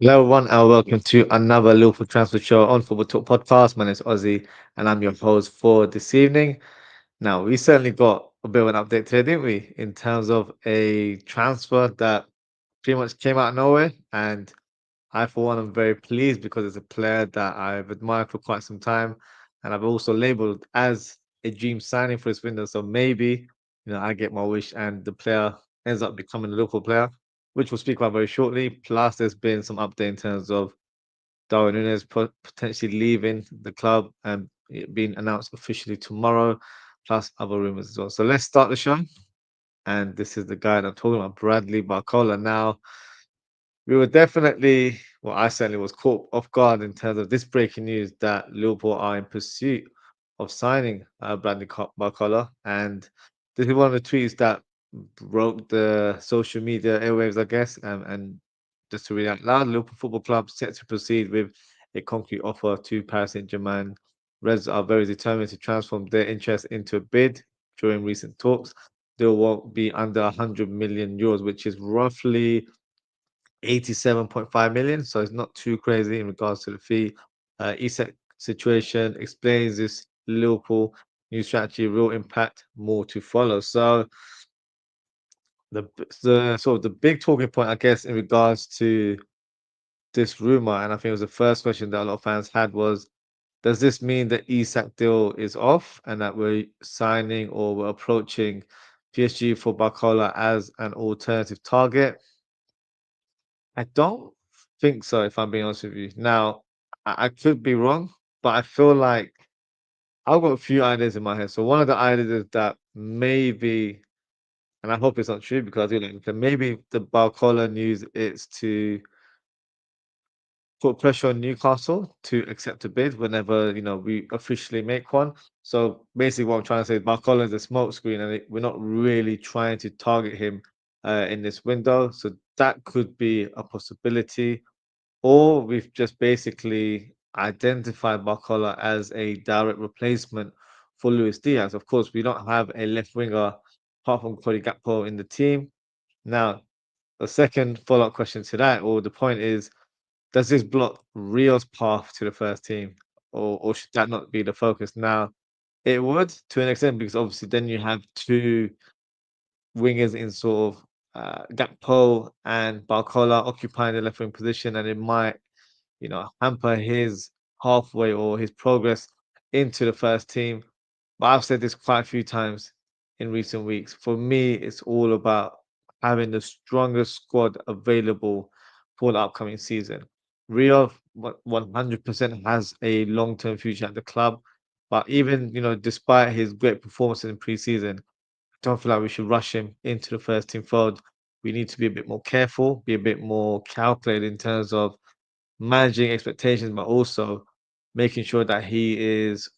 Hello, everyone, and welcome to another Liverpool Transfer Show on Football Talk Podcast. My name is Ozzy, and I'm your host for this evening. Now, we certainly got a bit of an update today, didn't we, in terms of a transfer that pretty much came out of nowhere. And I, for one, am very pleased because it's a player that I've admired for quite some time, and I've also labelled as a dream signing for this window. So maybe, I get my wish, and the player ends up becoming a Liverpool player, which we'll speak about very shortly. Plus, there's been some update in terms of Darwin Nunez potentially leaving the club and it being announced officially tomorrow, plus other rumors as well. So let's start the show. And this is the guy that I'm talking about, Bradley Barcola. Now, we were definitely, well, I certainly was caught off guard in terms of this breaking news that Liverpool are in pursuit of signing Bradley Barcola. And this is one of the tweets that broke the social media airwaves, I guess. And just to read out loud, Liverpool Football Club set to proceed with a concrete offer to Paris Saint-Germain. Reds are very determined to transform their interest into a bid during recent talks. They won't be under 100 million euros, which is roughly 87.5 million. So it's not too crazy in regards to the fee. Isak situation explains this Liverpool new strategy, real impact, more to follow. So the sort of the big talking point, I guess, in regards to this rumor, and I think it was the first question that a lot of fans had was, does this mean the Isak deal is off and that we're signing or we're approaching PSG for Barcola as an alternative target? I don't think so, if I'm being honest with you. Now, I could be wrong, but I feel like I've got a few ideas in my head. So one of the ideas is that maybe, and I hope it's not true because I do like that maybe the Barcola news is to put pressure on Newcastle to accept a bid whenever we officially make one. So basically, what I'm trying to say is Barcola is a smokescreen, and we're not really trying to target him in this window. So that could be a possibility. Or we've just basically identified Barcola as a direct replacement for Luis Diaz. Of course, we don't have a left winger apart from Cody Gakpo in the team. Now, the second follow-up question to that, or the point is, does this block Rio's path to the first team, or should that not be the focus? Now, it would to an extent because obviously then you have two wingers in sort of Gakpo and Barcola occupying the left wing position, and it might hamper his halfway or his progress into the first team. But I've said this quite a few times in recent weeks. For me, it's all about having the strongest squad available for the upcoming season. Rio 100% has a long-term future at the club, but even despite his great performances in pre-season, I don't feel like we should rush him into the first team fold. We need to be a bit more careful, be a bit more calculated in terms of managing expectations, but also making sure that he is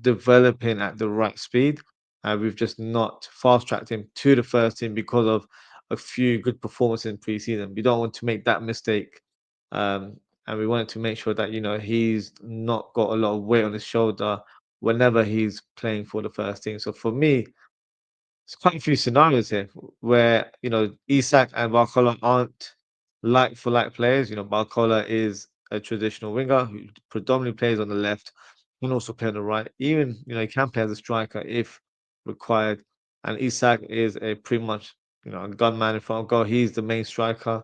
developing at the right speed. We've just not fast tracked him to the first team because of a few good performances in preseason. We don't want to make that mistake. Um, and we wanted to make sure that, he's not got a lot of weight on his shoulder whenever he's playing for the first team. So for me, there's quite a few scenarios here where, Isak and Barcola aren't like for like players. Barcola is a traditional winger who predominantly plays on the left, can also play on the right. Even, he can play as a striker if required. And Isak is a pretty much, a gunman in front of goal. He's the main striker.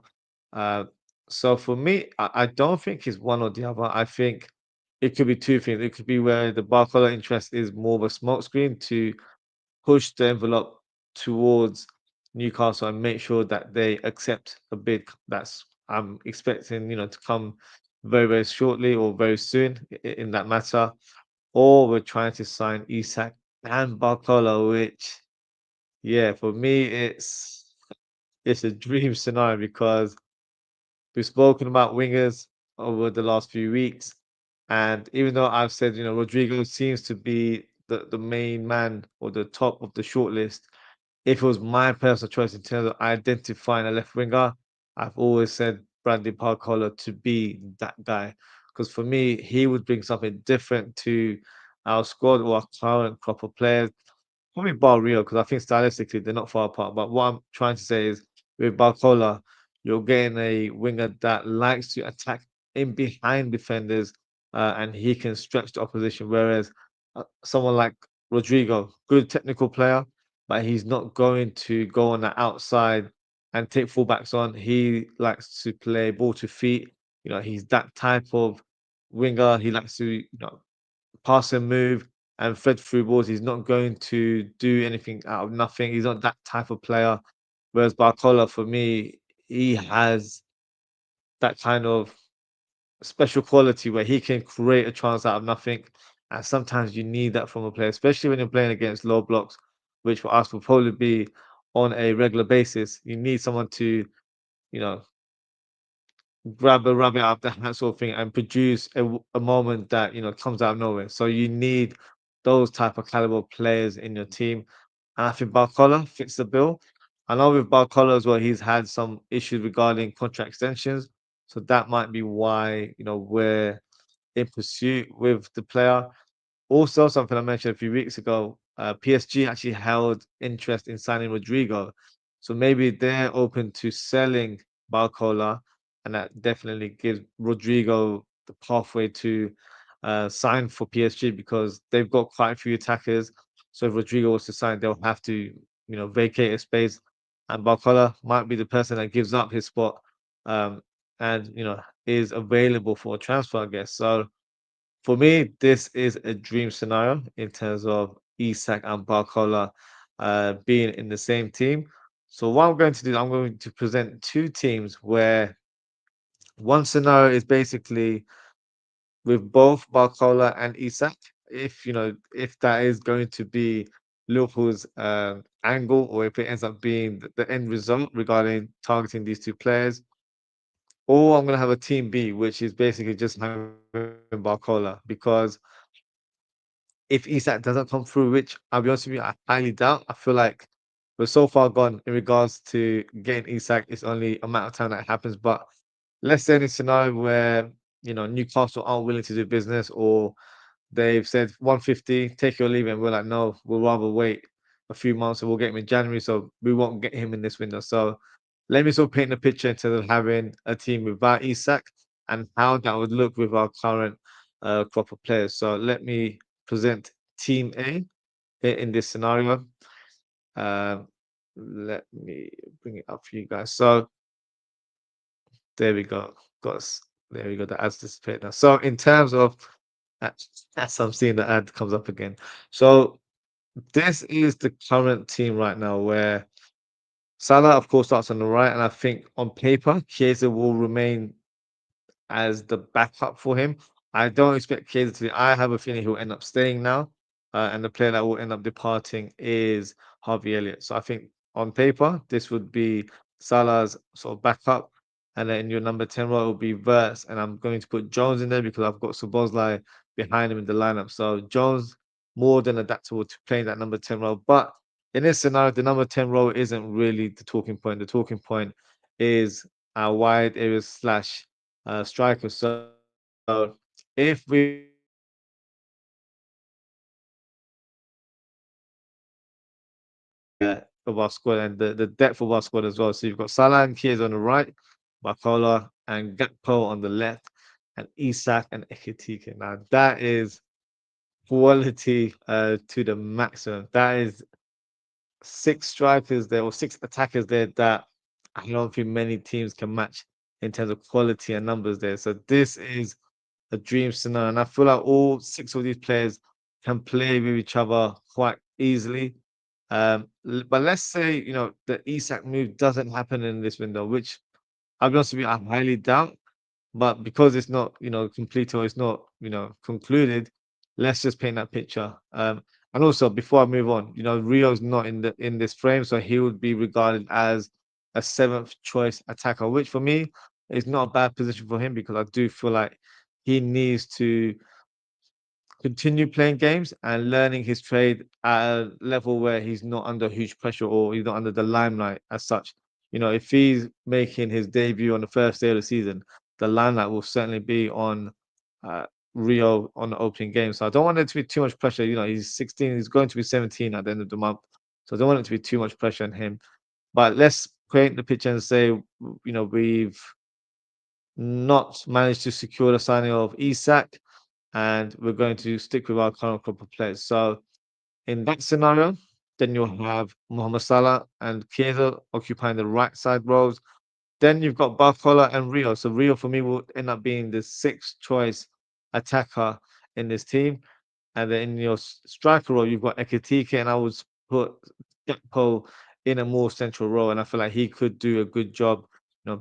Uh, so for me, I don't think it's one or the other. I think it could be two things. It could be where the Barcola interest is more of a smokescreen to push the envelope towards Newcastle and make sure that they accept a bid that's I'm expecting, to come very, very shortly or very soon in that matter. Or we're trying to sign Isak and Barcola, which yeah, for me it's a dream scenario because we've spoken about wingers over the last few weeks. And even though I've said, Rodrigo seems to be the main man or the top of the shortlist, if it was my personal choice in terms of identifying a left winger, I've always said Bradley Barcola to be that guy. Because for me, he would bring something different to our squad or our current crop of players. Probably Bar Rio, because I think stylistically they're not far apart. But what I'm trying to say is with Barcola, you're getting a winger that likes to attack in behind defenders, and he can stretch the opposition. Whereas someone like Rodrigo, good technical player, but he's not going to go on the outside and take fullbacks on. He likes to play ball to feet. He's that type of winger. He likes to, pass and move and thread through balls. He's not going to do anything out of nothing. He's not that type of player. Whereas Barcola, for me, he has that kind of special quality where he can create a chance out of nothing. And sometimes you need that from a player, especially when you're playing against low blocks, which for us will probably be on a regular basis. You need someone to, you know, grab a rabbit out of the hat sort of thing and produce a moment that comes out of nowhere. So you need those type of caliber players in your team. And I think Barcola fits the bill. I know with Barcola as well, he's had some issues regarding contract extensions. So that might be why, we're in pursuit with the player. Also, something I mentioned a few weeks ago, PSG actually held interest in signing Rodrigo. So maybe they're open to selling Barcola, and that definitely gives Rodrigo the pathway to sign for PSG because they've got quite a few attackers. So if Rodrigo was to sign, they'll have to, vacate a space. And Barcola might be the person that gives up his spot um, and, is available for a transfer, I guess. So for me, this is a dream scenario in terms of Isak and Barcola being in the same team. So what I'm going to do, I'm going to present two teams where one scenario is basically with both Barcola and Isak. If that is going to be Liverpool's angle, or if it ends up being the end result regarding targeting these two players, or I'm going to have a team B, which is basically just having Barcola because if Isak doesn't come through, which I'll be honest with you, I highly doubt. I feel like we're so far gone in regards to getting Isak. It's only a matter of time that happens. But let's say in a scenario where Newcastle aren't willing to do business, or they've said 150, take your leave, and we're like, no, we'll rather wait a few months and we'll get him in January, so we won't get him in this window. So let me sort of paint the picture in terms of having a team without Isak and how that would look with our current crop of players. So let me present Team A in this scenario. Um, let me bring it up for you guys. So there we go. Got us. There we go. The ads disappeared now. So in terms of uh, as I'm seeing the ad comes up again. So this is the current team right now where Salah, of course, starts on the right, and I think on paper, Chiesa will remain as the backup for him. I don't expect Chiesa to. I have a feeling he'll end up staying now, and the player that will end up departing is Harvey Elliott. So I think on paper this would be Salah's sort of backup, and then in your number 10 role will be Verts, and I'm going to put Jones in there because I've got Szoboszlai behind him in the lineup. So Jones more than adaptable to playing that number 10 role, but in this scenario, the number 10 role isn't really the talking point. The talking point is our wide areas slash striker. So if we were to look at of our squad and the depth of our squad as well. So you've got Salah and Kiers on the right, Barcola and Gakpo on the left, and Isak and Ekitike. Now that is quality to the maximum. That is six strikers there or six attackers there that I don't think many teams can match in terms of quality and numbers there. So this is a dream scenario, and I feel like all six of these players can play with each other quite easily. But let's say the Isak move doesn't happen in this window, which I'll be honest with you, I highly doubt. But because it's not, complete or it's not, concluded, let's just paint that picture. And also before I move on, Rio's not in this frame, so he would be regarded as a seventh choice attacker, which for me is not a bad position for him because I do feel like he needs to continue playing games and learning his trade at a level where he's not under huge pressure or he's not under the limelight as such. If he's making his debut on the first day of the season, the limelight will certainly be on uh, Rio on the opening game. So I don't want it to be too much pressure. He's 16, he's going to be 17 at the end of the month. So I don't want it to be too much pressure on him. But let's paint the picture and say, we've not managed to secure the signing of Isak, and we're going to stick with our current group of players. So in that scenario, then you'll have Mohamed Salah and Chiesa occupying the right side roles. Then you've got Barcola and Rio. So Rio for me will end up being the sixth choice attacker in this team. And then in your striker role, you've got Ekitike, and I would put Gakpo in a more central role. And I feel like he could do a good job,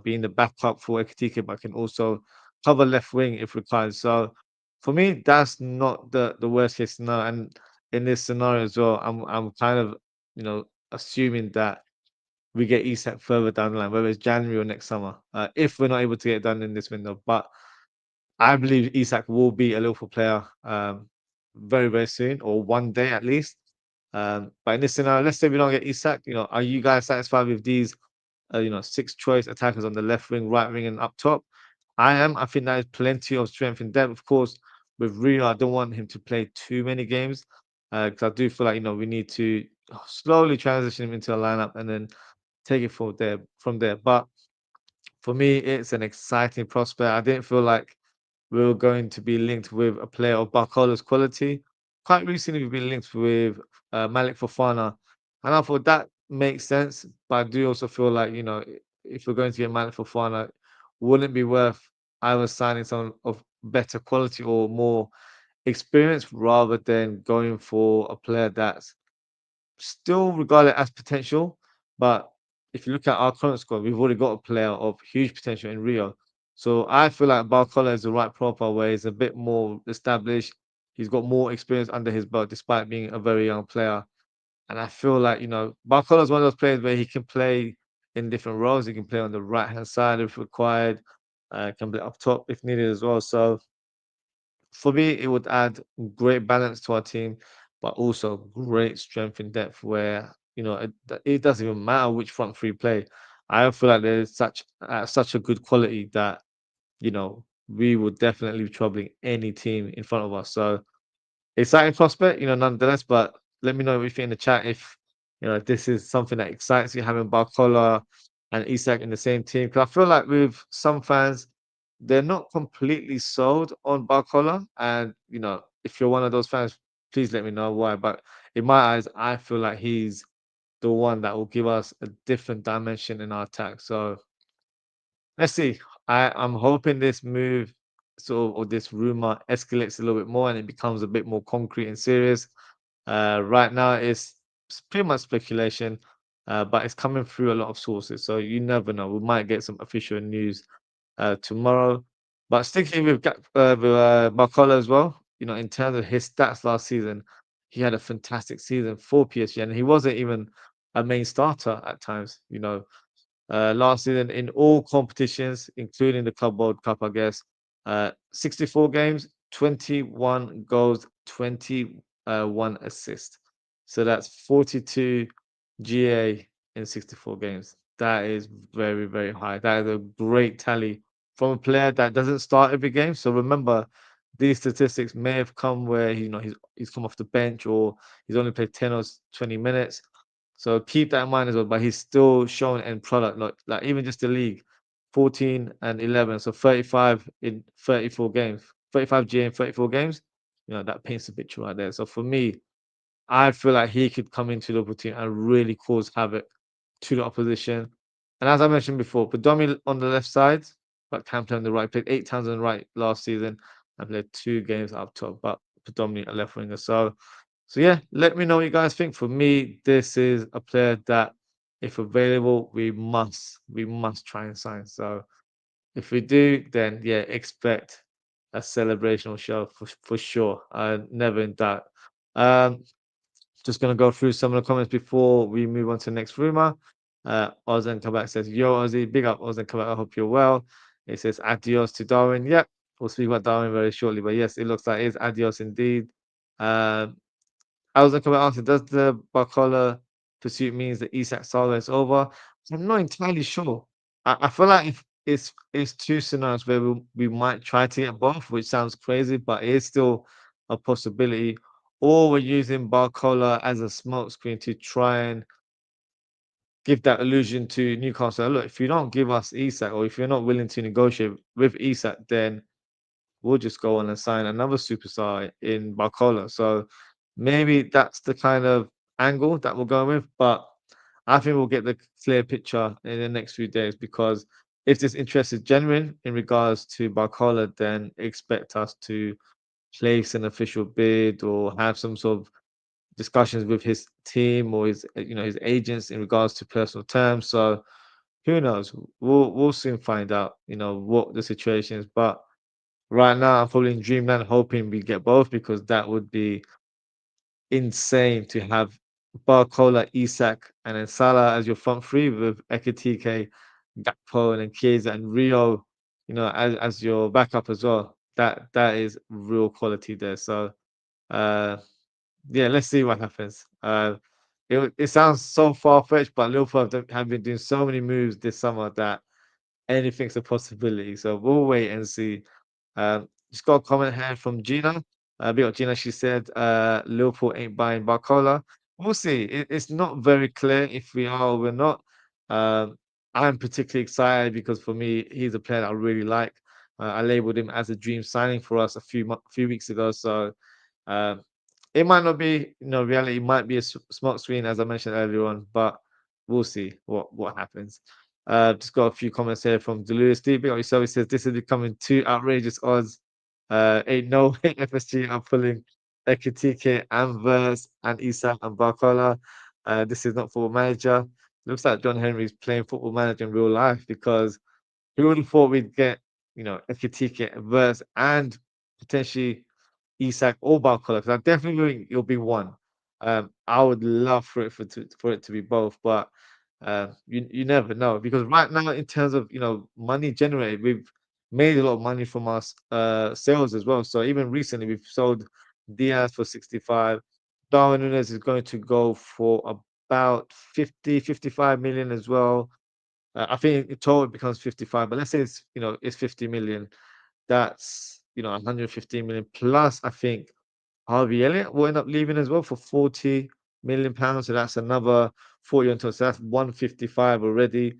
being the backup for Ekitike, but can also cover left wing if required. So for me, that's not the worst case scenario. And in this scenario as well, I'm kind of assuming that we get Isak further down the line, whether it's January or next summer, if we're not able to get it done in this window. But I believe Isak will be a Liverpool player very, very soon, or one day at least. But in this scenario, let's say we don't get Isak, are you guys satisfied with these, six choice attackers on the left wing, right wing, and up top? I am. I think that is plenty of strength in depth. Of course, with Rio, I don't want him to play too many games because I do feel like we need to slowly transition him into a lineup and then take it from there. But for me, it's an exciting prospect. I didn't feel like we were going to be linked with a player of Barcola's quality. Quite recently, we've been linked with Malik Fofana, and I thought that makes sense. But I do also feel like if we're going to get Malik Fofana, wouldn't it be worth either signing someone of better quality or more experience rather than going for a player that's still regarded as potential, but if you look at our current squad, we've already got a player of huge potential in Rio. So I feel like Barcola is the right profile where he's a bit more established. He's got more experience under his belt despite being a very young player. And I feel like, Barcola is one of those players where he can play in different roles. He can play on the right hand side if required, can play up top if needed as well. So for me, it would add great balance to our team, but also great strength in depth where, it doesn't even matter which front three play. I feel like there's such a good quality that, we would definitely be troubling any team in front of us. So exciting prospect, nonetheless. But let me know what you think in the chat if this is something that excites you having Barcola and Isak in the same team. Because I feel like with some fans, they're not completely sold on Barcola, and if you're one of those fans, please let me know why. But in my eyes, I feel like he's the one that will give us a different dimension in our attack. So let's see. I'm hoping this move or this rumor escalates a little bit more and it becomes a bit more concrete and serious. Right now, it's pretty much speculation, but it's coming through a lot of sources. So you never know. We might get some official news tomorrow. But sticking with Barcola as well, in terms of his stats last season, he had a fantastic season for PSG, and he wasn't even a main starter at times. Last season in all competitions, including the Club World Cup, I guess. 64 games, 21 goals, 21 assists. So that's 42 GA in 64 games. That is very, very high. That is a great tally from a player that doesn't start every game. So remember, these statistics may have come where he's come off the bench or he's only played 10 or 20 minutes. So keep that in mind as well. But he's still showing end product, like even just the league, 14 and 11, so 35 in 34 games, 35 G in 34 games. That paints a picture right there. So for me, I feel like he could come into the Liverpool team and really cause havoc to the opposition. And as I mentioned before, predominantly on the left side, but can play on the right. Played 8 times on the right last season and played 2 games up top, but predominantly a left winger. So yeah, let me know what you guys think. For me, this is a player that, if available, we must try and sign. So if we do, then yeah, expect a celebrational show for sure. Never in doubt. Um, just gonna go through some of the comments before we move on to the next rumor. Ozen Kabak says, "Yo, Ozzy, big up Ozen Kabak. I hope you're well." It says, "Adios to Darwin." Yep, we'll speak about Darwin very shortly. But yes, it looks like it's adios indeed. Um, I was going to ask, does the Barcola pursuit means that Isak saga is over? I'm not entirely sure. I feel like if it's two scenarios where we might try to get both, which sounds crazy, but it is still a possibility. Or we're using Barcola as a smokescreen to try and give that illusion to Newcastle. Look, if you don't give us Isak, or if you're not willing to negotiate with Isak, then we'll just go on and sign another superstar in Barcola. So maybe that's the kind of angle that we're going with. But I think we'll get the clear picture in the next few days, because if this interest is genuine in regards to Barcola, then expect us to place an official bid or have some sort of discussions with his team or his his agents in regards to personal terms. So who knows? We'll soon find out, what the situation is. But right now, I'm probably in dreamland, hoping we get both, because that would be insane to have Barcola, Isak, and then Salah as your front three with Ekitike, Gakpo, and then Chiesa and Rio, as your backup as well. That is real quality there. So uh yeah, let's see what happens. It sounds so far fetched, but Liverpool have been doing so many moves this summer that anything's a possibility. So we'll wait and see. Just got a comment here from Gina. Big up Gina. She said, Liverpool ain't buying Barcola. We'll see. It's not very clear if we are or we're not. Um, I'm particularly excited because for me, he's a player that I really like. I labeled him as a dream signing for us a few weeks ago. So um, it might not be, reality. It might be a smoke screen, as I mentioned earlier on, but we'll see what happens. Just got a few comments here from Delirious D. Big up yourself. He says this is becoming too outrageous odds. Ain't no way FSG are pulling Ekitike and Verse and Isak and Barcola. This is not Football Manager. Looks like John Henry's playing Football Manager in real life, because who would have thought we'd get, Ekitike, Verse, and potentially Isak or Barcola, 'cause I definitely think it'll be one. I would love for it to be both, but you never know, because right now, in terms of money generated, we've made a lot of money from our sales as well. So even recently, we've sold Diaz for 65. Darwin Nunez is going to go for about 50, 55 million as well. I think in total it becomes 55, but let's say it's 50 million. That's 115 million plus. I think Harvey Elliott will end up leaving as well for 40 million pounds. So that's another 40 on top. So that's 155 already.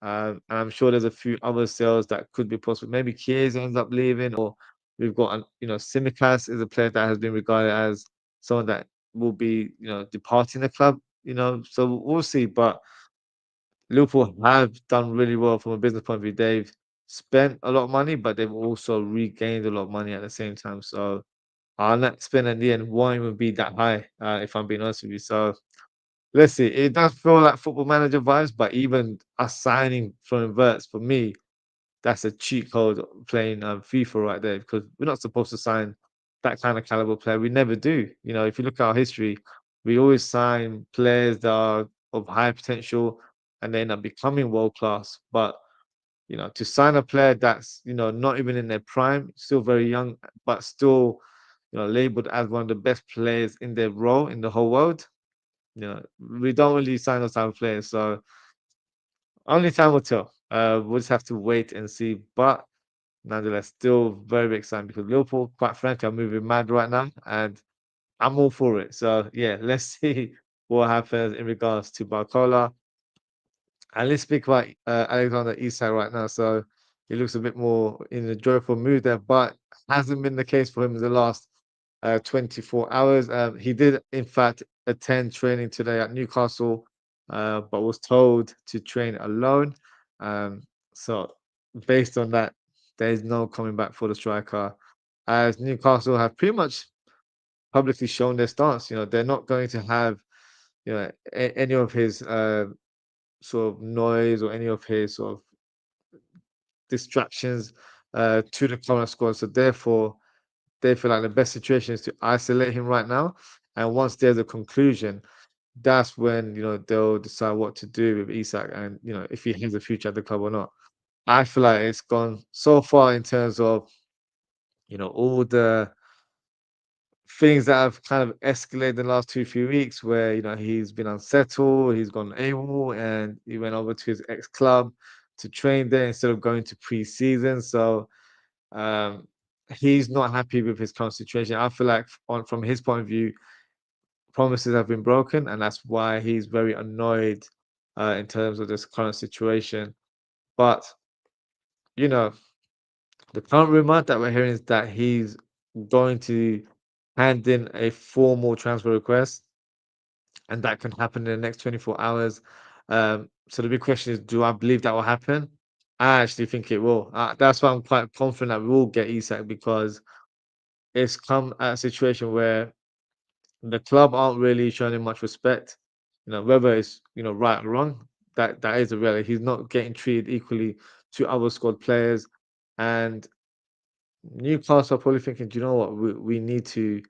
And I'm sure there's a few other sales that could be possible. Maybe Chiesa ends up leaving, or we've got Simicast is a player that has been regarded as someone that will be departing the club. So we'll see. But Liverpool have done really well from a business point of view. They've spent a lot of money, but they've also regained a lot of money at the same time. So our net spend in the end won't even be that high, if I'm being honest with you. So let's see. It does feel like Football Manager vibes, but even us signing from inverts, for me, that's a cheat code playing FIFA right there, because we're not supposed to sign that kind of caliber player. We never do. If you look at our history, we always sign players that are of high potential and they end up becoming world class. But to sign a player that's not even in their prime, still very young, but still labeled as one of the best players in their role in the whole world. We don't really sign those type of players, so only time will tell. We'll just have to wait and see. But nonetheless, still very exciting, because Liverpool, quite frankly, are moving mad right now, and I'm all for it. So yeah, let's see what happens in regards to Barcola. And let's speak about Alexander Isak right now. So he looks a bit more in a joyful mood there, but hasn't been the case for him in the last 24 hours. He did, in fact, attend training today at Newcastle, but was told to train alone. Um, so, based on that, there is no coming back for the striker, as Newcastle have pretty much publicly shown their stance. They're not going to have any of his sort of noise or any of his sort of distractions to the current squad. So therefore, they feel like the best situation is to isolate him right now. And once there's a conclusion, that's when they'll decide what to do with Isak, and if he has a future at the club or not. I feel like it's gone so far in terms of all the things that have kind of escalated in the last few weeks, where he's been unsettled, he's gone AWOL, and he went over to his ex club to train there instead of going to pre-season. So um, he's not happy with his current situation. I feel like from his point of view, promises have been broken, and that's why he's very annoyed in terms of this current situation. But you know, the current rumor that we're hearing is that he's going to hand in a formal transfer request, and that can happen in the next 24 hours. So the big question is, do I believe that will happen? I actually think it will. That's why I'm quite confident that we will get Isak because it's come at a situation where the club aren't really showing him much respect. Whether it's right or wrong, that is a reality. He's not getting treated equally to other squad players, and Newcastle are probably thinking, do you know what, we need to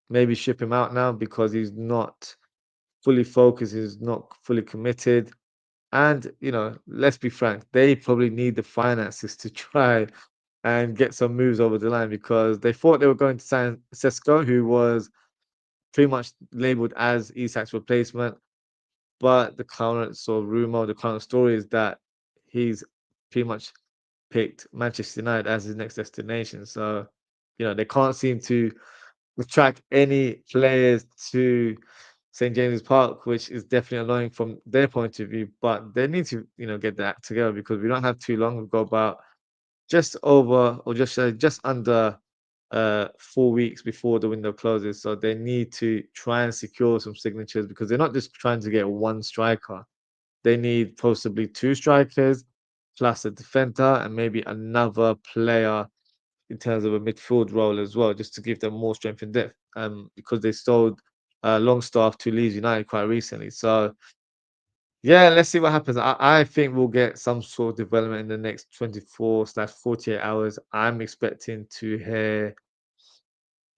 maybe ship him out now because he's not fully focused, he's not fully committed. And let's be frank, they probably need the finances to try and get some moves over the line because they thought they were going to sign Sesko, who was pretty much labeled as Isak's replacement. But the current sort of rumor, the current story is that he's pretty much picked Manchester United as his next destination. So, they can't seem to attract any players to St. James's Park, which is definitely annoying from their point of view. But they need to, get that act together because we don't have too long. We've got about just over or just under 4 weeks before the window closes. So they need to try and secure some signatures because they're not just trying to get one striker. They need possibly two strikers plus a defender and maybe another player in terms of a midfield role as well, just to give them more strength and depth. Because they sold Longstaff to Leeds United quite recently. So yeah, let's see what happens. I think we'll get some sort of development in the next 24/48 hours. I'm expecting to hear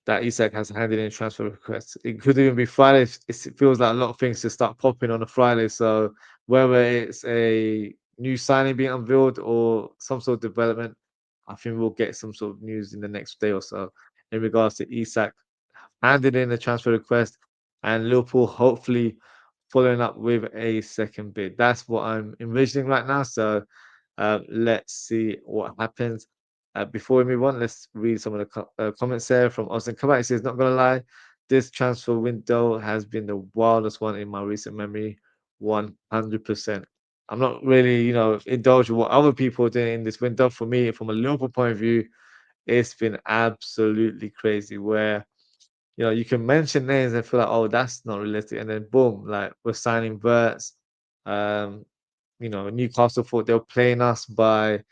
that Isak has handed in a transfer request. It could even be Friday. It feels like a lot of things just start popping on a Friday. So whether it's a new signing being unveiled or some sort of development, I think we'll get some sort of news in the next day or so in regards to Isak handed in a transfer request and Liverpool hopefully following up with a second bid. That's what I'm envisioning right now. So let's see what happens. Before we move on, let's read some of the comments there from Austin Kabak. He says, not going to lie, this transfer window has been the wildest one in my recent memory, 100%. I'm not really, indulging what other people are doing in this window. For me, from a Liverpool point of view, it's been absolutely crazy where you can mention names and feel like, oh, that's not realistic. And then boom, like we're signing Verts. Um, Newcastle thought they were playing us by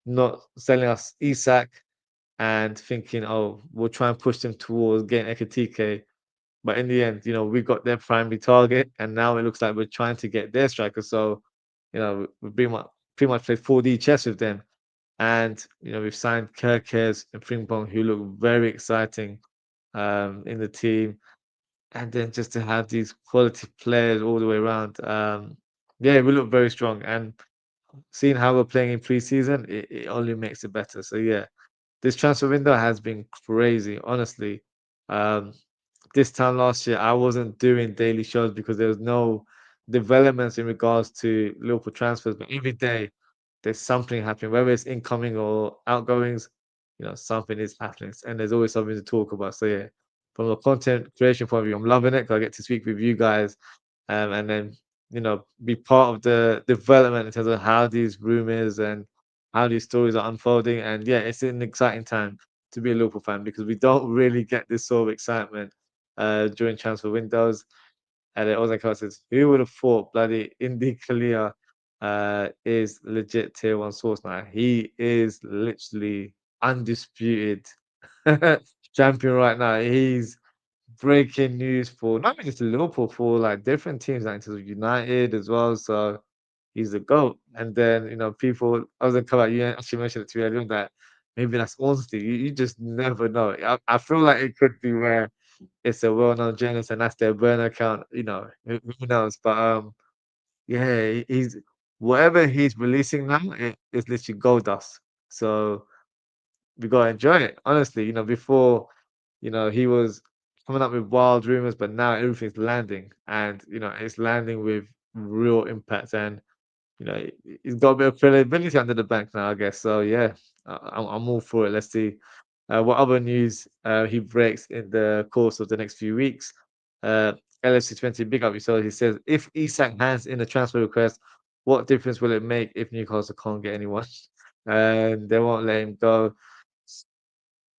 not selling us Isak and thinking, oh, we'll try and push them towards getting Ekatike. But in the end, we got their primary target, and now it looks like we're trying to get their striker. So, we pretty much played 4D chess with them. And, we've signed Kirkes and Frimpong, who look very exciting in the team. And then just to have these quality players all the way around. Yeah, we look very strong. And seeing how we're playing in preseason, it only makes it better. So yeah, this transfer window has been crazy, honestly. Um, this time last year, I wasn't doing daily shows because there was no developments in regards to Liverpool transfers. But every day, there's something happening, whether it's incoming or outgoings. Something is happening, and there's always something to talk about. So yeah, from a content creation point of view, I'm loving it because I get to speak with you guys, and then be part of the development in terms of how these rumors and how these stories are unfolding. And yeah, it's an exciting time to be a Liverpool fan because we don't really get this sort of excitement during transfer windows. And it also says, who would have thought bloody Indy Kalia is legit tier one source now? He is literally undisputed champion right now. He's breaking news for not just Liverpool, for like different teams, like to United as well. So he's the GOAT. And then, people, I was gonna come out, you actually mentioned it to me earlier that maybe that's honesty. You just never know. I feel like it could be where it's a well-known journalist and that's their burner account, who knows? But yeah, he's whatever he's releasing now, it's literally gold dust. So we gotta enjoy it. Honestly, before, he was coming up with wild rumors, but now everything's landing, and it's landing with real impact, and he's got a bit of credibility under the bank now, I guess. So yeah, I'm all for it. Let's see what other news he breaks in the course of the next few weeks. LFC20, big up yourself. He says, if Isak hands in a transfer request, what difference will it make if Newcastle can't get anyone? And they won't let him go.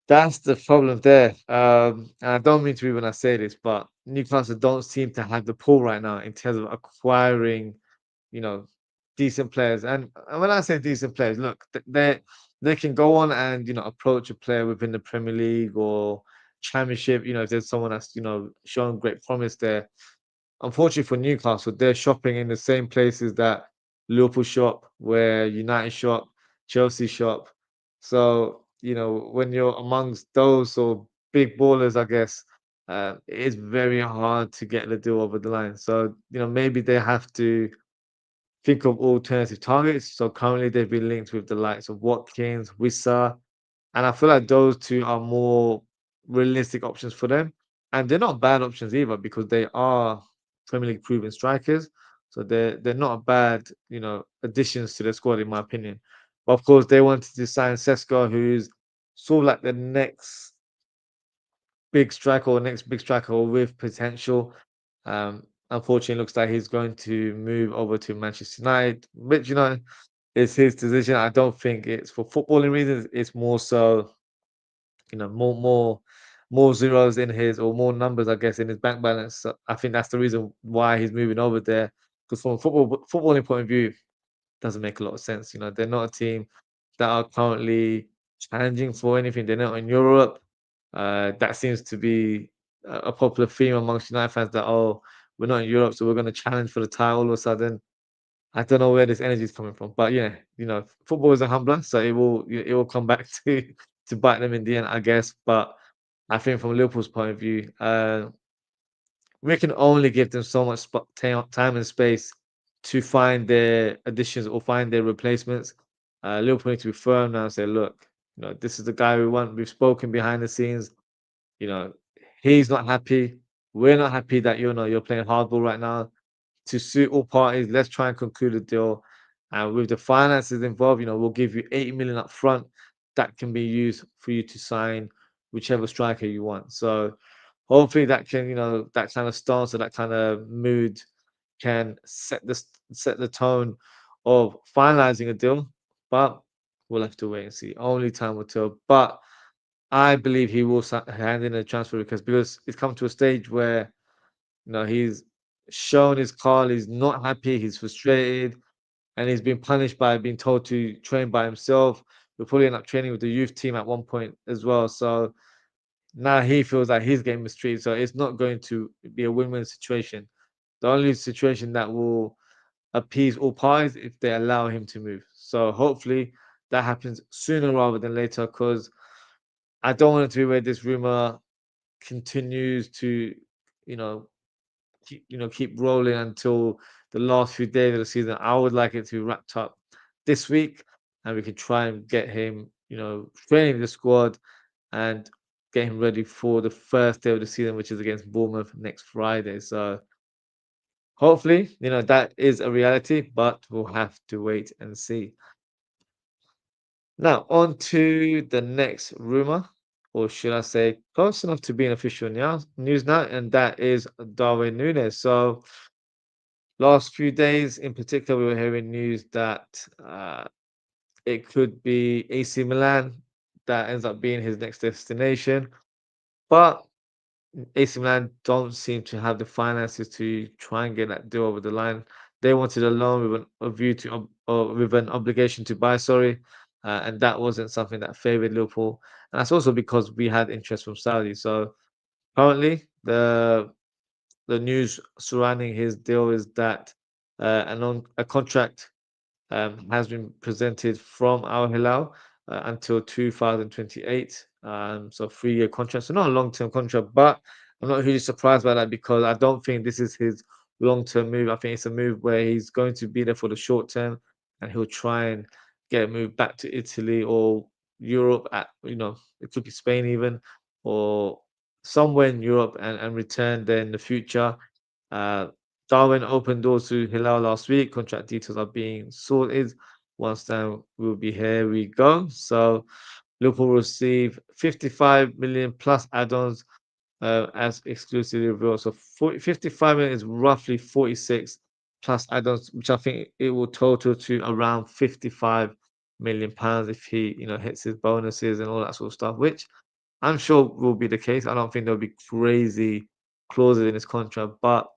That's the problem there. And I don't mean to be when I say this, but Newcastle don't seem to have the pull right now in terms of acquiring, you know, decent players. And when I say decent players, look, they can go on and approach a player within the Premier League or Championship. If there's someone that's shown great promise there. Unfortunately for Newcastle, they're shopping in the same places that Liverpool shop, where United shop, Chelsea shop. So, when you're amongst those sort of big ballers, I guess, it is very hard to get the deal over the line. So, maybe they have to think of alternative targets. So currently they've been linked with the likes of Watkins, Wissa, and I feel like those two are more realistic options for them. And they're not bad options either because they are Premier League proven strikers. So they're not bad, additions to the squad in my opinion. But of course they wanted to sign Sesko, who's sort of like the next big striker or next big striker with potential. Unfortunately, it looks like he's going to move over to Manchester United, which is his decision. I don't think it's for footballing reasons. It's more so more zeros in his or more numbers, I guess, in his bank balance. So I think that's the reason why he's moving over there. Because from a footballing point of view, doesn't make a lot of sense. They're not a team that are currently challenging for anything. They're not in Europe. That seems to be a popular theme amongst United fans that, oh, we're not in Europe, so we're going to challenge for the title all of a sudden. I don't know where this energy is coming from, but yeah, football is a humbler, so it will come back to bite them in the end, I guess. But I think from Liverpool's point of view, we can only give them so much time and space to find their additions or find their replacements. Liverpool need to be firm now and say, look, this is the guy we want. We've spoken behind the scenes. You know, he's not happy. We're not happy that you're playing hardball right now. To suit all parties, let's try and conclude a deal. And with the finances involved, we'll give you 80 million up front that can be used for you to sign whichever striker you want. So hopefully that can, that kind of stance or that kind of mood can set the tone of finalizing a deal. But we'll have to wait and see. Only time will tell. But I believe he will hand in a transfer request because it's come to a stage where he's shown his call. He's not happy. He's frustrated, and he's been punished by being told to train by himself. We'll probably end up training with the youth team at one point as well. So now he feels like he's getting mistreated. So it's not going to be a win-win situation. The only situation that will appease all parties if they allow him to move. So hopefully that happens sooner rather than later because I don't want it to be where this rumor continues to, you know, keep rolling until the last few days of the season. I would like it to be wrapped up this week, and we can try and get him, training the squad and get him ready for the first day of the season, which is against Bournemouth next Friday. So hopefully, that is a reality, but we'll have to wait and see. Now, on to the next rumor, or should I say, close enough to being official news now, and that is Darwin Nunez. So last few days, in particular, we were hearing news that it could be AC Milan that ends up being his next destination. But AC Milan don't seem to have the finances to try and get that deal over the line. They wanted a loan with a view to or with an obligation to buy, sorry, and that wasn't something that favoured Liverpool. And that's also because we had interest from Saudi. So currently, the news surrounding his deal is that a contract has been presented from Al Hilal until 2028. So 3-year contract. So not a long-term contract, but I'm not really surprised by that because I don't think this is his long-term move. I think it's a move where he's going to be there for the short term and he'll try and get moved back to Italy or Europe it could be Spain even or somewhere in Europe and return there in the future. Uh, Darwin opened doors to Hilal last week. Contract details are being sorted. Once then we'll be here we go. So Liverpool will receive 55 million plus add-ons as exclusively revealed. So 40, 55 million is roughly 46 plus add-ons, which I think it will total to around 55 million pounds if he, hits his bonuses and all that sort of stuff, which I'm sure will be the case. I don't think there'll be crazy clauses in his contract, but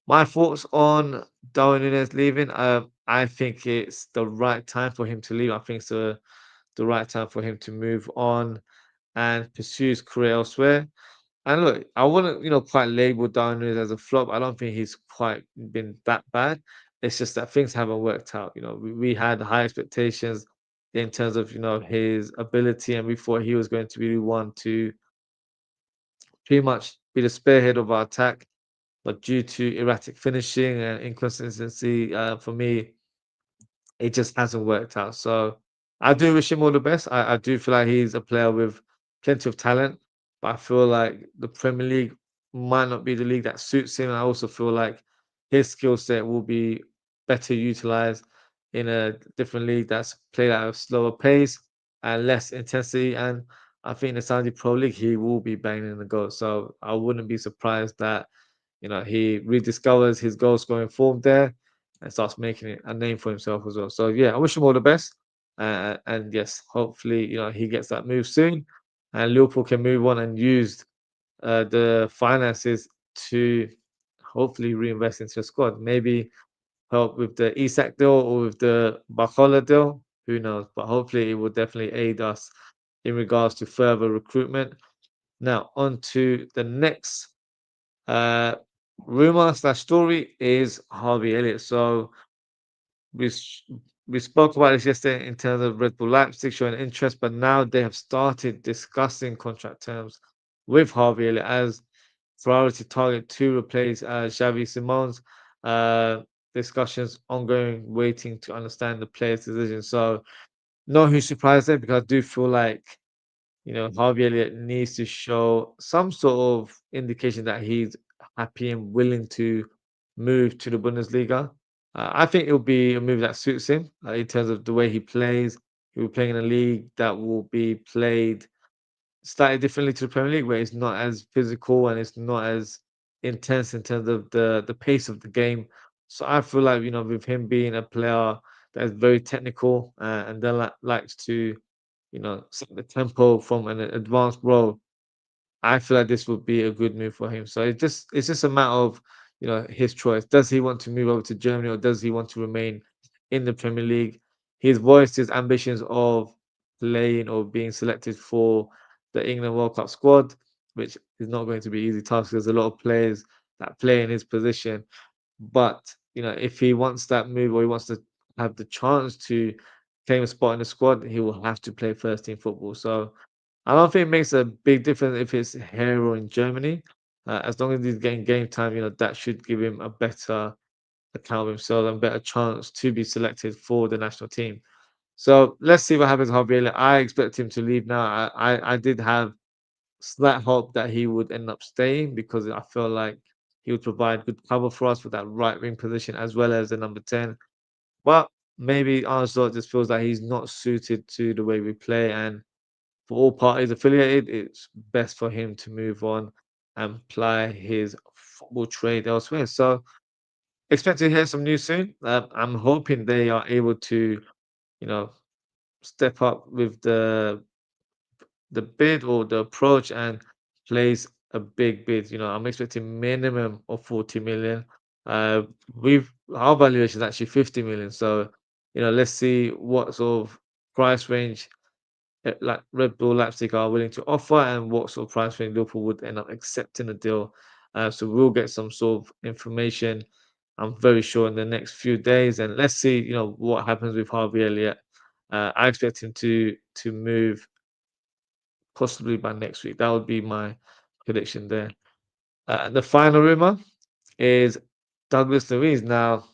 my thoughts on Darwin Nunez leaving, I think it's the right time for him to leave. I think it's the right time for him to move on and pursue his career elsewhere. And look, I wouldn't, quite label Darwin Nunez as a flop. I don't think he's quite been that bad. It's just that things haven't worked out. We had high expectations in terms of, his ability, and we thought he was going to be the one to pretty much be the spearhead of our attack. But due to erratic finishing and inconsistency, for me, it just hasn't worked out. So I do wish him all the best. I do feel like he's a player with plenty of talent, but I feel like the Premier League might not be the league that suits him. I also feel like his skill set will be better utilized in a different league that's played at a slower pace and less intensity. And I think in the Saudi Pro League, he will be banging in the goal. So I wouldn't be surprised that he rediscovers his goal scoring form there and starts making it a name for himself as well. So yeah, I wish him all the best. And yes, hopefully, he gets that move soon and Liverpool can move on and use the finances to hopefully reinvest into the squad. Maybe help with the Isak deal or with the Barcola deal. Who knows? But hopefully it will definitely aid us in regards to further recruitment. Now, on to the next uh, rumor slash story is Harvey Elliott. So we s- we spoke about this yesterday in terms of Red Bull Leipzig showing interest, but now they have started discussing contract terms with Harvey Elliott as priority target to replace Xavi Simons. Uh, Discussions ongoing, waiting to understand the player's decision. So not who's surprised there because I do feel like Harvey Elliott needs to show some sort of indication that he's happy and willing to move to the Bundesliga. I think it'll be a move that suits him in terms of the way he plays. He'll be playing in a league that will be played slightly differently to the Premier League, where it's not as physical and it's not as intense in terms of the pace of the game. So I feel like with him being a player that is very technical and then likes to set the tempo from an advanced role, I feel like this would be a good move for him. So it's just a matter of his choice. Does he want to move over to Germany or does he want to remain in the Premier League? He's voiced his ambitions of playing or being selected for the England World Cup squad, which is not going to be easy task. There's a lot of players that play in his position. But if he wants that move or he wants to have the chance to claim a spot in the squad, he will have to play first team football. So I don't think it makes a big difference if it's here or in Germany. As long as he's getting game time, that should give him a better account of himself and better chance to be selected for the national team. So let's see what happens with Javier. I expect him to leave now. I did have slight hope that he would end up staying because I feel like he would provide good cover for us with that right wing position as well as the number 10. But maybe Arne Slot just feels like he's not suited to the way we play and for all parties affiliated, it's best for him to move on and ply his football trade elsewhere. So expect to hear some news soon. I'm hoping they are able to, you know, step up with the bid or the approach and place a big bid. I'm expecting minimum of 40 million. We've our valuation is actually 50 million. So, let's see what sort of price range like Red Bull Leipzig are willing to offer and what sort of price range Liverpool would end up accepting the deal. So we'll get some sort of information, I'm very sure, in the next few days. And let's see, what happens with Harvey Elliott. I expect him to move possibly by next week. That would be my prediction there. The final rumor is Douglas Luiz. Now,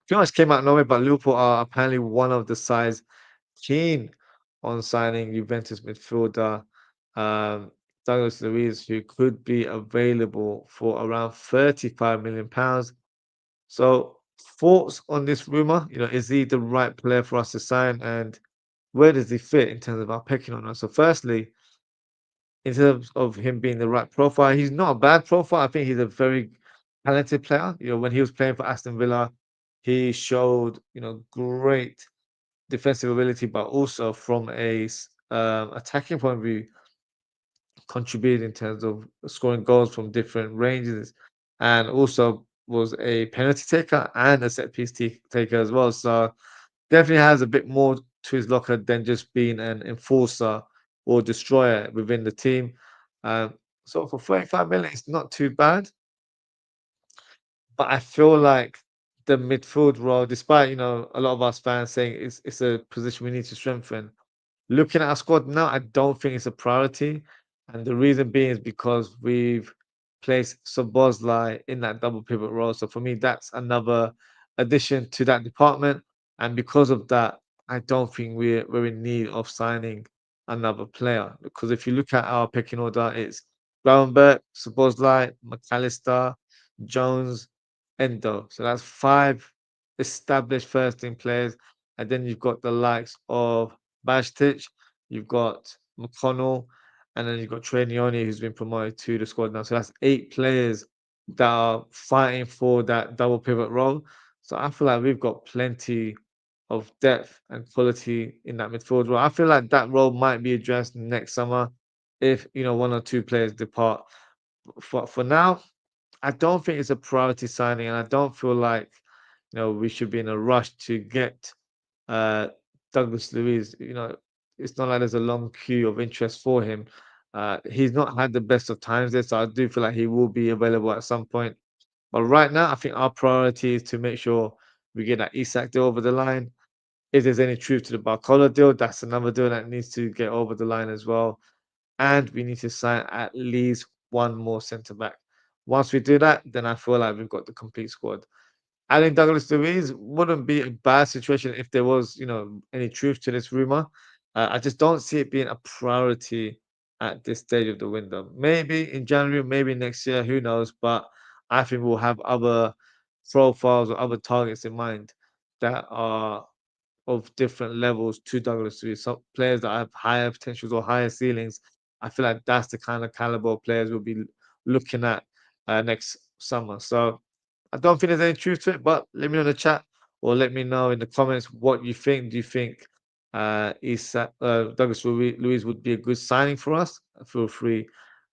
pretty much came out of nowhere, but Liverpool are apparently one of the sides keen on signing Juventus midfielder Douglas Luiz, who could be available for around 35 million pounds. So, thoughts on this rumor? Is he the right player for us to sign, and where does he fit in terms of our pecking order? So, firstly, in terms of him being the right profile. He's not a bad profile. I think he's a very talented player. When he was playing for Aston Villa, he showed, great defensive ability, but also from a attacking point of view, contributed in terms of scoring goals from different ranges, and also was a penalty taker and a set piece taker as well. So definitely has a bit more to his locker than just being an enforcer or destroyer within the team. Um, so for 35 million, it's not too bad, but I feel like the midfield role, despite a lot of us fans saying it's a position we need to strengthen, looking at our squad now, I don't think it's a priority. And the reason being is because we've placed Sobozlai in that double pivot role. So for me, that's another addition to that department. And because of that, I don't think we're in need of signing another player. Because if you look at our pecking order, it's Gravenberch, Sobozlai, McAllister, Jones, Endo. So that's five established first team players. And then you've got the likes of Bajtic, you've got McConnell, and then you've got Trenioni, who's been promoted to the squad now. So that's eight players that are fighting for that double pivot role. So I feel like we've got plenty of depth and quality in that midfield role. I feel like that role might be addressed next summer if one or two players depart. For now, I don't think it's a priority signing, and I don't feel like we should be in a rush to get uh, Douglas Luiz. It's not like there's a long queue of interest for him. He's not had the best of times there, so I do feel like he will be available at some point. But right now, I think our priority is to make sure we get that Isak deal over the line. If there's any truth to the Barcola deal, that's another deal that needs to get over the line as well. And we need to sign at least one more centre back. Once we do that, then I feel like we've got the complete squad. Adding Douglas Luiz wouldn't be a bad situation if there was, any truth to this rumor. I just don't see it being a priority at this stage of the window. Maybe in January, maybe next year, who knows? But I think we'll have other profiles or other targets in mind that are of different levels to Douglas Luiz. Some players that have higher potentials or higher ceilings. I feel like that's the kind of caliber of players we'll be looking at next summer. So I don't think there's any truth to it, but let me know in the chat or let me know in the comments what you think. Do you think Douglas Luiz would be a good signing for us? Feel free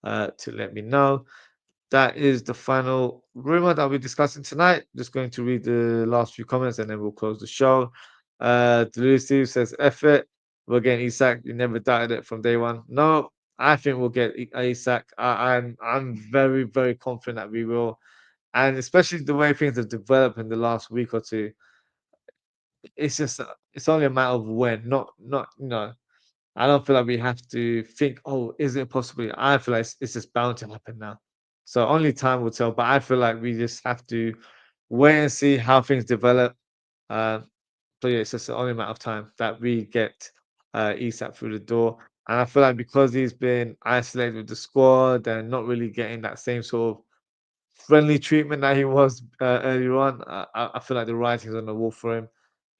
to let me know. That is the final rumor that we're discussing tonight. Just going to read the last few comments and then we'll close the show. Delulu Steve says, F it. We're getting Isak. You never doubted it from day one. No, I think we'll get Isak. I'm very, very confident that we will. And especially the way things have developed in the last week or two, it's just it's only a matter of when, not I don't feel like we have to think, oh, is it possible? I feel like it's just bound to happen now. So only time will tell. But I feel like we just have to wait and see how things develop. Uh, so yeah, it's just only a matter of time that we get Isak through the door. And I feel like because he's been isolated with the squad and not really getting that same sort of friendly treatment that he was earlier on. I feel like the writing's on the wall for him.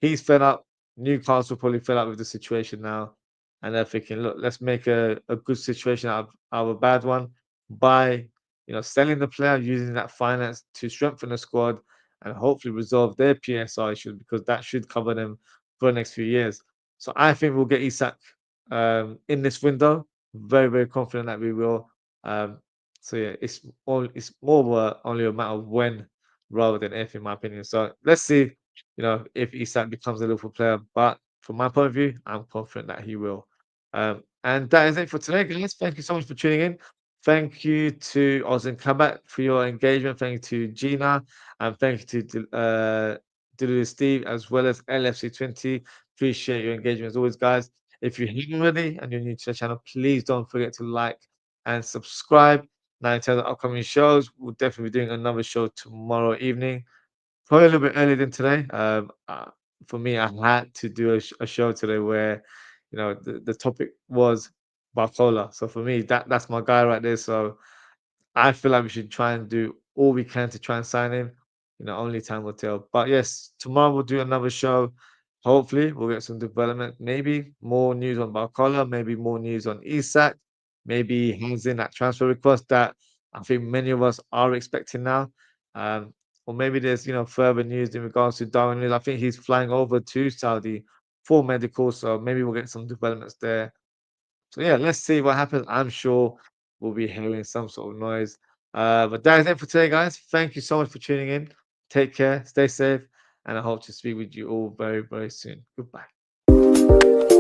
He's fed up. Newcastle probably fed up with the situation now, and they're thinking, look, let's make a good situation out of a bad one by selling the player, using that finance to strengthen the squad, and hopefully resolve their PSR issues because that should cover them for the next few years. So I think we'll get Isak in this window. Very, very confident that we will. So yeah, it's more of only a matter of when rather than if, in my opinion. So let's see, if Isak becomes a Liverpool player. But from my point of view, I'm confident that he will. And that is it for today, guys. Thank you so much for tuning in. Thank you to Ozin Kabak for your engagement. Thank you to Gina, and thank you to Dulu Steve as well as LFC20. Appreciate your engagement as always, guys. If you're here already and you're new to the channel, please don't forget to like and subscribe. Now, in terms of upcoming shows, we'll definitely be doing another show tomorrow evening, probably a little bit earlier than today. For me, I had to do a show today where, the topic was Barcola. So for me, that's my guy right there. So I feel like we should try and do all we can to try and sign him. Only time will tell. But yes, tomorrow we'll do another show. Hopefully, we'll get some development. Maybe more news on Barcola. Maybe more news on Isak. maybe hands in that transfer request that I think many of us are expecting now. Um, or maybe there's, further news in regards to Darwin Nunez. I think he's flying over to Saudi for medical, so maybe we'll get some developments there. So yeah, let's see what happens. I'm sure we'll be hearing some sort of noise. But that is it for today, guys. Thank you so much for tuning in. Take care, stay safe, and I hope to speak with you all very, very soon. Goodbye.